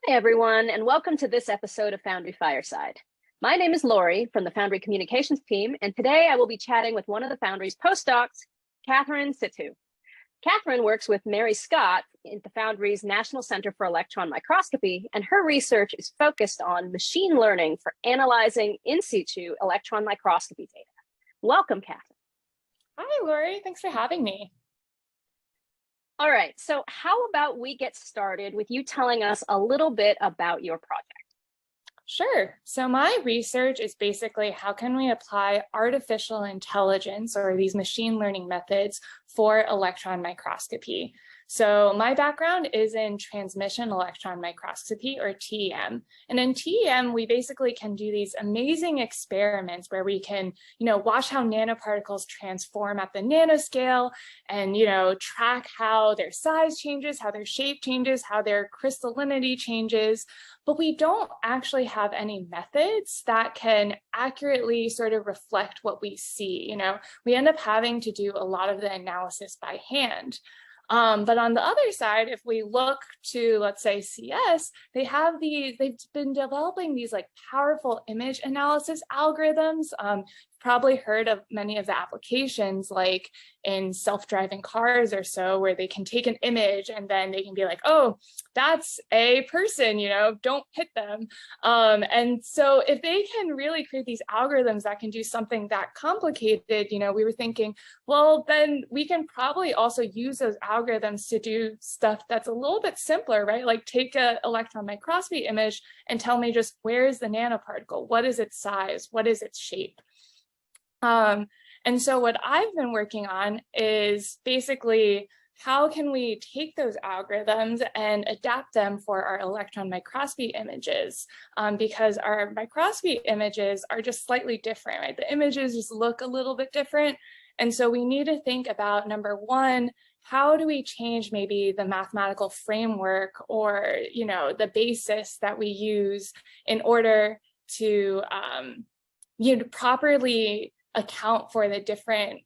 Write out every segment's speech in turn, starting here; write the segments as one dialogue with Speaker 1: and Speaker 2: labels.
Speaker 1: Hi, everyone, and welcome to this episode of Foundry Fireside. My name is Lori from the Foundry Communications team, and today I will be chatting with one of the Foundry's postdocs, Katherine Sytwu. Katherine works with Mary Scott in the Foundry's National Center for Electron Microscopy, and her research is focused on machine learning for analyzing in situ electron microscopy data. Welcome, Katherine.
Speaker 2: Hi, Lori. Thanks for having me.
Speaker 1: All right, so how about we get started with you telling us a little bit about your project?
Speaker 2: Sure. So my research is basically how can we apply artificial intelligence or these machine learning methods for electron microscopy. So my background is in transmission electron microscopy, or TEM. And in TEM, we basically can do these amazing experiments where we can, watch how nanoparticles transform at the nanoscale and, track how their size changes, how their shape changes, how their crystallinity changes. But we don't actually have any methods that can accurately sort of reflect what we see. We end up having to do a lot of the analysis by hand. But on the other side, if we look to, let's say, CS, they've been developing these like powerful image analysis algorithms. Probably heard of many of the applications like in self-driving cars or so, where they can take an image and then they can be like, oh, that's a person, don't hit them. And so if they can really create these algorithms that can do something that complicated, we were thinking, well, then we can probably also use those algorithms to do stuff that's a little bit simpler, right? Like take an electron microscopy image and tell me just where is the nanoparticle? What is its size? What is its shape? And so what I've been working on is basically how can we take those algorithms and adapt them for our electron microscopy images, because our microscopy images are just slightly different, right? The images just look a little bit different. And so we need to think about, number one, how do we change maybe the mathematical framework or, the basis that we use in order to, properly account for the different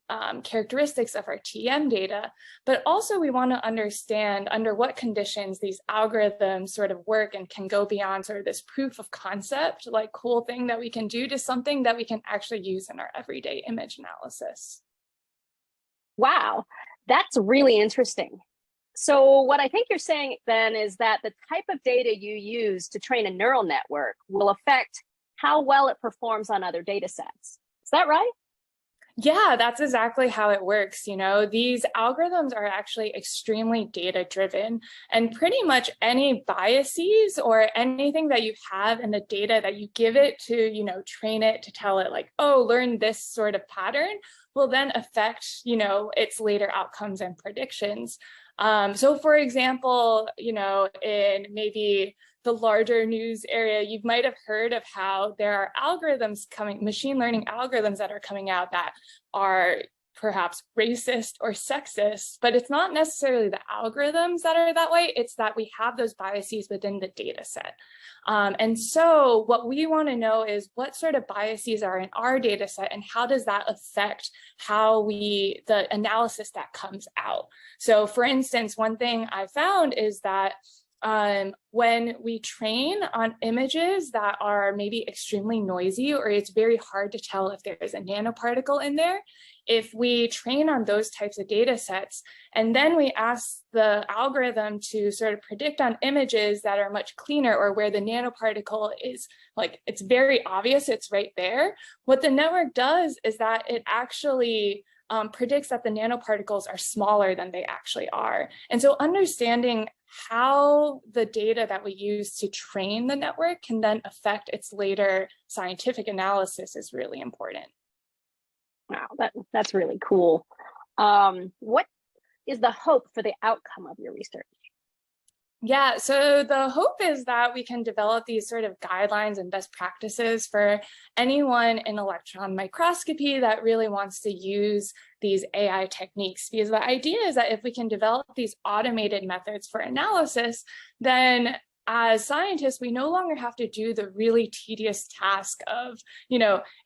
Speaker 2: characteristics of our TEM data, but also we want to understand under what conditions these algorithms sort of work and can go beyond sort of this proof of concept, like cool thing that we can do, to something that we can actually use in our everyday image analysis.
Speaker 1: Wow, that's really interesting. So what I think you're saying then is that the type of data you use to train a neural network will affect how well it performs on other data sets. Is that right?
Speaker 2: Yeah, that's exactly how it works. These algorithms are actually extremely data driven, and pretty much any biases or anything that you have in the data that you give it to, train it to tell it like, oh, learn this sort of pattern will then affect, its later outcomes and predictions. So for example, in maybe the larger news area, you might have heard of how there are machine learning algorithms that are coming out that are perhaps racist or sexist, but it's not necessarily the algorithms that are that way, it's that we have those biases within the data set. And so what we want to know is what sort of biases are in our data set and how does that affect how the analysis that comes out. So for instance, one thing I found is that when we train on images that are maybe extremely noisy, or it's very hard to tell if there is a nanoparticle in there, if we train on those types of data sets, and then we ask the algorithm to sort of predict on images that are much cleaner or where the nanoparticle is like, it's very obvious, it's right there, what the network does is that it actually predicts that the nanoparticles are smaller than they actually are. And so understanding how the data that we use to train the network can then affect its later scientific analysis is really important.
Speaker 1: Wow, that's really cool. What is the hope for the outcome of your research?
Speaker 2: Yeah, so the hope is that we can develop these sort of guidelines and best practices for anyone in electron microscopy that really wants to use these AI techniques. Because the idea is that if we can develop these automated methods for analysis, then as scientists, we no longer have to do the really tedious task of,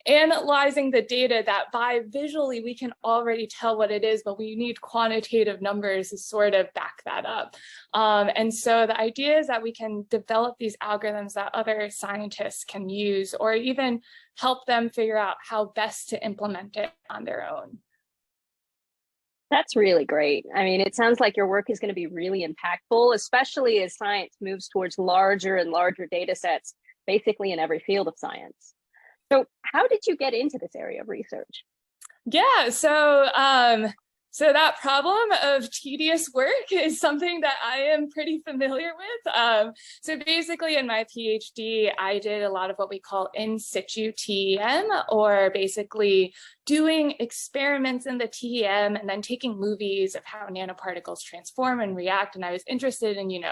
Speaker 2: analyzing the data that by visually we can already tell what it is, but we need quantitative numbers to sort of back that up. And so the idea is that we can develop these algorithms that other scientists can use, or even help them figure out how best to implement it on their own.
Speaker 1: That's really great. I mean, it sounds like your work is going to be really impactful, especially as science moves towards larger and larger data sets, basically in every field of science. So how did you get into this area of research?
Speaker 2: Yeah, so that problem of tedious work is something that I am pretty familiar with. So basically in my PhD, I did a lot of what we call in situ TEM, or basically doing experiments in the TEM and then taking movies of how nanoparticles transform and react. And I was interested in,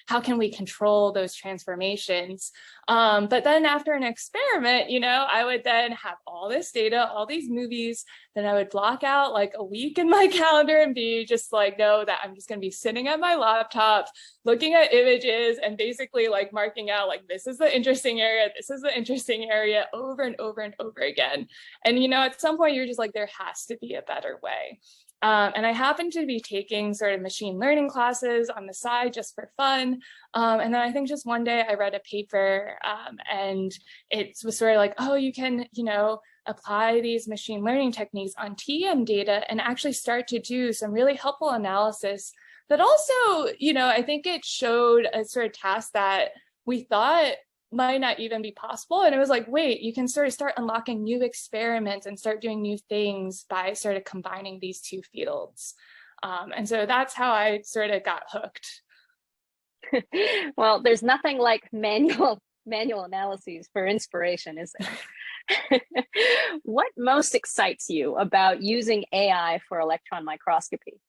Speaker 2: how can we control those transformations? But then after an experiment, I would then have all this data, all these movies, then I would block out like a week in my calendar and be just like, no, that I'm just going to be sitting at my laptop, looking at images and basically like marking out like, this is the interesting area, this is the interesting area, over and over and over again. And, at some point you're just like, there has to be a better way. And I happened to be taking sort of machine learning classes on the side just for fun. And then I think just one day I read a paper and it was sort of like, oh, you can, apply these machine learning techniques on TEM data and actually start to do some really helpful analysis that also, I think it showed a sort of task that we thought might not even be possible. And it was like, wait, you can sort of start unlocking new experiments and start doing new things by sort of combining these two fields. And so that's how I sort of got hooked.
Speaker 1: Well, there's nothing like manual analyses for inspiration, is there? What most excites you about using AI for electron microscopy?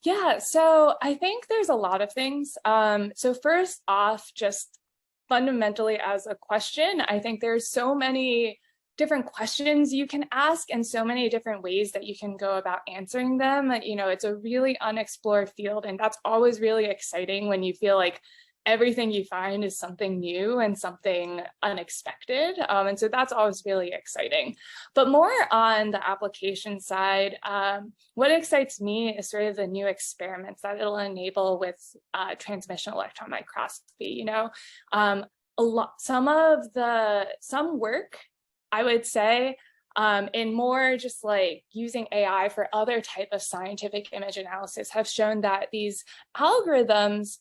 Speaker 2: Yeah, so I think there's a lot of things. So first off, just fundamentally as a question, I think there's so many different questions you can ask and so many different ways that you can go about answering them. It's a really unexplored field, and that's always really exciting when you feel like everything you find is something new and something unexpected. And so that's always really exciting. But more on the application side, what excites me is sort of the new experiments that it'll enable with transmission electron microscopy. Some work, I would say, in more just like using AI for other type of scientific image analysis have shown that these algorithms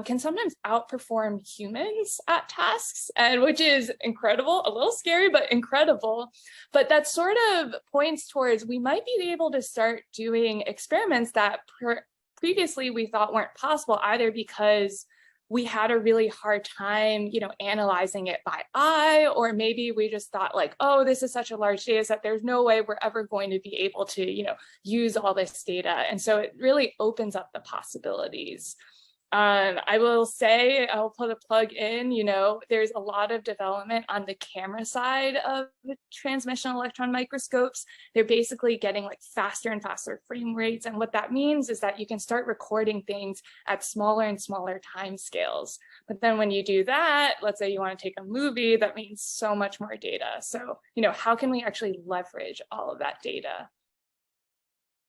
Speaker 2: can sometimes outperform humans at tasks, and which is incredible, a little scary, but incredible. But that sort of points towards we might be able to start doing experiments that previously we thought weren't possible, either because we had a really hard time, analyzing it by eye, or maybe we just thought like, oh, this is such a large data set, there's no way we're ever going to be able to, use all this data. And so it really opens up the possibilities. I will say, I'll put a plug in, there's a lot of development on the camera side of transmission electron microscopes. They're basically getting like faster and faster frame rates. And what that means is that you can start recording things at smaller and smaller time scales. But then when you do that, let's say you want to take a movie, that means so much more data. So, how can we actually leverage all of that data?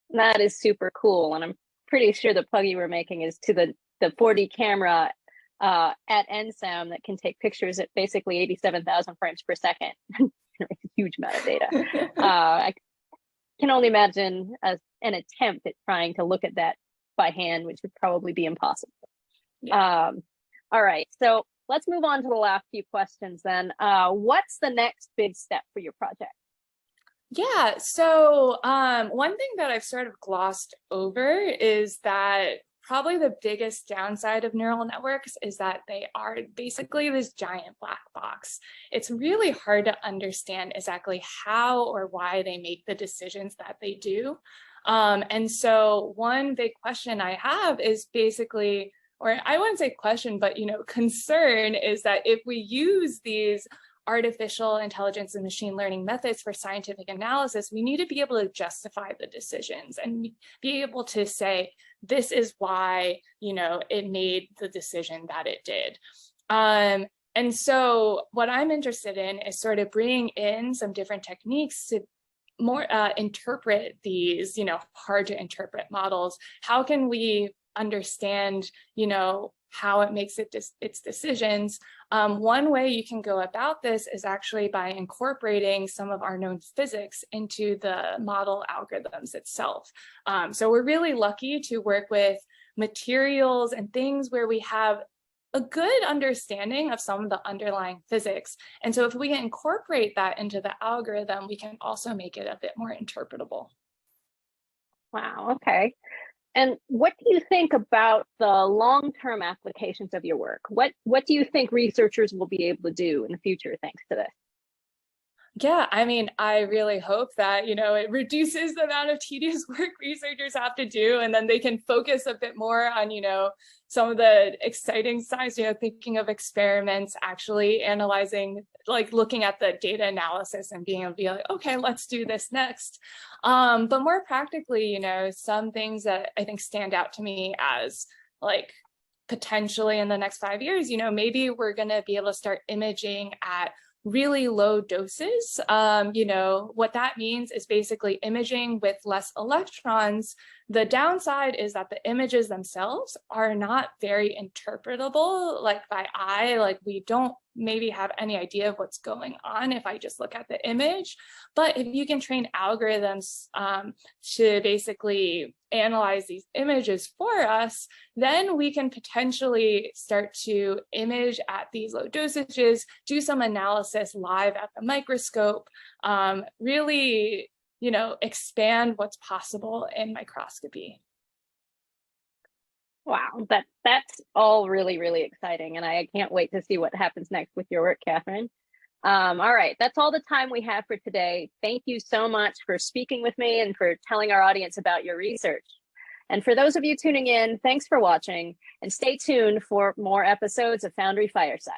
Speaker 1: That is super cool. And I'm pretty sure the plug you were making is to the 4D camera at NSAM that can take pictures at basically 87,000 frames per second. A huge amount of data. I can only imagine an attempt at trying to look at that by hand, which would probably be impossible. Yeah. All right, so let's move on to the last few questions then. What's the next big step for your project?
Speaker 2: Yeah, so one thing that I've sort of glossed over is that probably the biggest downside of neural networks is that they are basically this giant black box. It's really hard to understand exactly how or why they make the decisions that they do. And so one big question I have is basically, or I wouldn't say question, but concern is that if we use these artificial intelligence and machine learning methods for scientific analysis, we need to be able to justify the decisions and be able to say, this is why, it made the decision that it did. And so what I'm interested in is sort of bringing in some different techniques to more interpret these, hard to interpret models. How can we understand, how it makes its decisions? One way you can go about this is actually by incorporating some of our known physics into the model algorithms itself. So we're really lucky to work with materials and things where we have a good understanding of some of the underlying physics. And so if we can incorporate that into the algorithm, we can also make it a bit more interpretable.
Speaker 1: Wow, okay. And what do you think about the long-term applications of your work? What do you think researchers will be able to do in the future thanks to this?
Speaker 2: Yeah, I mean, I really hope that, it reduces the amount of tedious work researchers have to do, and then they can focus a bit more on, some of the exciting science, thinking of experiments, actually analyzing, like looking at the data analysis and being able to be like, okay, let's do this next. But more practically, some things that I think stand out to me as like potentially in the next 5 years, maybe we're going to be able to start imaging at really low doses. What that means is basically imaging with less electrons. The downside is that the images themselves are not very interpretable, like by eye, like we don't maybe have any idea of what's going on if I just look at the image. But if you can train algorithms to basically analyze these images for us, then we can potentially start to image at these low dosages, do some analysis live at the microscope, really, expand what's possible in microscopy.
Speaker 1: Wow, that's all really, really exciting. And I can't wait to see what happens next with your work, Katherine. All right, that's all the time we have for today. Thank you so much for speaking with me and for telling our audience about your research. And for those of you tuning in, thanks for watching and stay tuned for more episodes of Foundry Fireside.